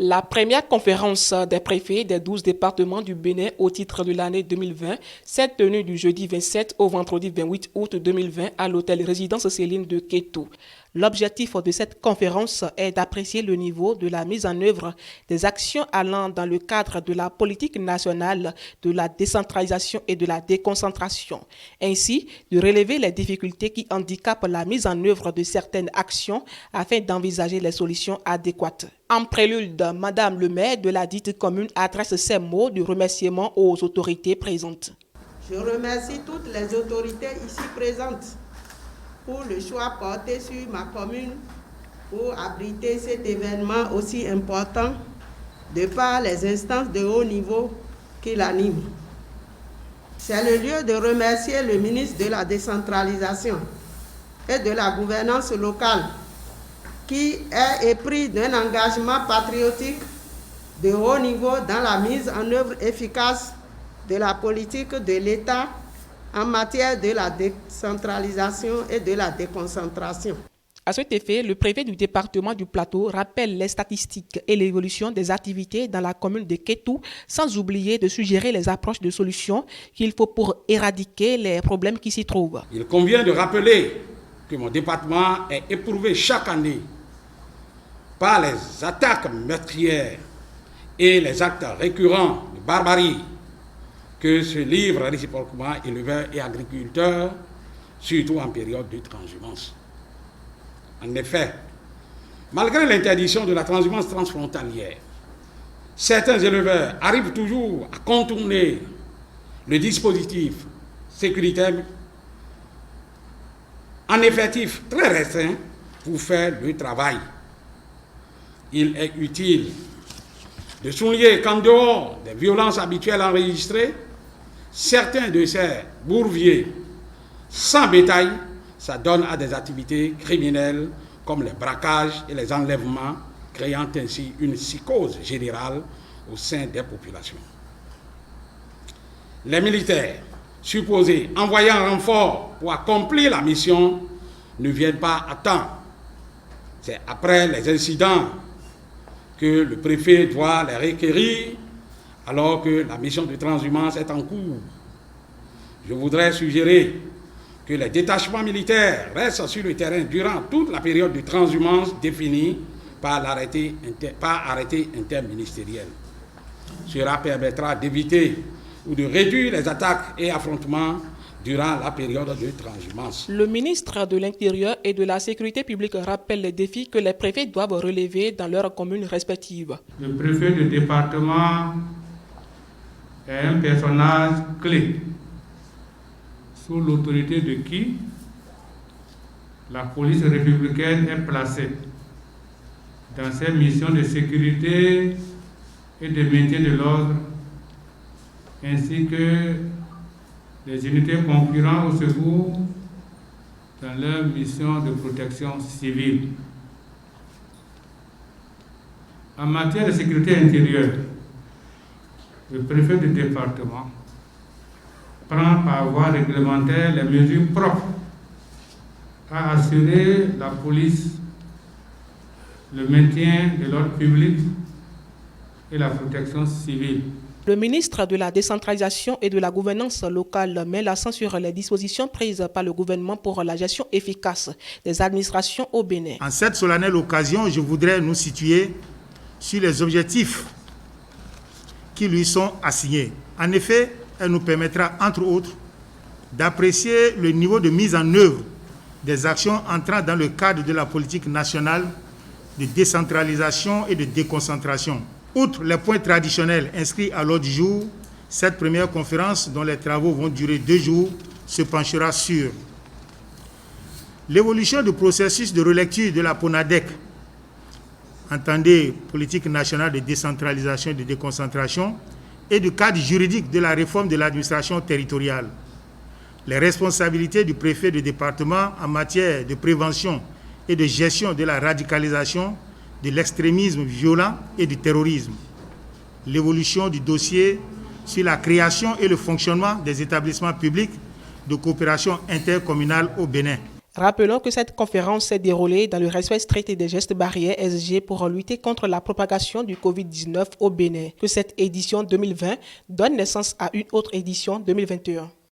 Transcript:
La première conférence des préfets des 12 départements du Bénin au titre de l'année 2020 s'est tenue du jeudi 27 au vendredi 28 août 2020 à l'hôtel Résidence Céline de Kétou. L'objectif de cette conférence est d'apprécier le niveau de la mise en œuvre des actions allant dans le cadre de la politique nationale, de la décentralisation et de la déconcentration, ainsi de relever les difficultés qui handicapent la mise en œuvre de certaines actions afin d'envisager les solutions adéquates. En prélude, Madame le maire de la dite commune adresse ses mots de remerciement aux autorités présentes. Je remercie toutes les autorités ici présentes pour le choix porté sur ma commune pour abriter cet événement aussi important de par les instances de haut niveau qui l'animent. C'est le lieu de remercier le ministre de la décentralisation et de la gouvernance locale qui est épris d'un engagement patriotique de haut niveau dans la mise en œuvre efficace de la politique de l'État en matière de la décentralisation et de la déconcentration. À cet effet, le préfet du département du Plateau rappelle les statistiques et l'évolution des activités dans la commune de Kétou, sans oublier de suggérer les approches de solutions qu'il faut pour éradiquer les problèmes qui s'y trouvent. Il convient de rappeler que mon département est éprouvé chaque année par les attaques meurtrières et les actes récurrents de barbarie que se livrent réciproquement éleveurs et agriculteurs, surtout en période de transhumance. En effet, malgré l'interdiction de la transhumance transfrontalière, certains éleveurs arrivent toujours à contourner le dispositif sécuritaire en effectif très restreint pour faire le travail. Il est utile de souligner qu'en dehors des violences habituelles enregistrées, certains de ces bourviers sans bétail s'adonnent à des activités criminelles comme les braquages et les enlèvements, créant ainsi une psychose générale au sein des populations. Les militaires supposés envoyés en renfort pour accomplir la mission ne viennent pas à temps. C'est après les incidents que le préfet doit les requérir alors que la mission de transhumance est en cours. Je voudrais suggérer que les détachements militaires restent sur le terrain durant toute la période de transhumance définie par arrêté interministériel. Cela permettra d'éviter ou de réduire les attaques et affrontements durant la période de transhumance. Le ministre de l'Intérieur et de la Sécurité publique rappelle les défis que les préfets doivent relever dans leurs communes respectives. Le préfet du département est un personnage clé sous l'autorité de qui la police républicaine est placée dans ses missions de sécurité et de maintien de l'ordre, ainsi que les unités concurrentes au secours dans leur mission de protection civile. En matière de sécurité intérieure, le préfet du département prend par voie réglementaire les mesures propres à assurer la police, le maintien de l'ordre public et la protection civile. Le ministre de la décentralisation et de la gouvernance locale met l'accent sur les dispositions prises par le gouvernement pour la gestion efficace des administrations au Bénin. En cette solennelle occasion, je voudrais nous situer sur les objectifs qui lui sont assignés. En effet, elle nous permettra, entre autres, d'apprécier le niveau de mise en œuvre des actions entrant dans le cadre de la politique nationale de décentralisation et de déconcentration. Outre les points traditionnels inscrits à l'ordre du jour, cette première conférence, dont les travaux vont durer 2 jours, se penchera sur l'évolution du processus de relecture de la PONADEC, entendez politique nationale de décentralisation et de déconcentration, et du cadre juridique de la réforme de l'administration territoriale, les responsabilités du préfet de département en matière de prévention et de gestion de la radicalisation, de l'extrémisme violent et du terrorisme, l'évolution du dossier sur la création et le fonctionnement des établissements publics de coopération intercommunale au Bénin. Rappelons que cette conférence s'est déroulée dans le respect strict des gestes barrières exigés pour lutter contre la propagation du Covid-19 au Bénin. Que cette édition 2020 donne naissance à une autre édition 2021.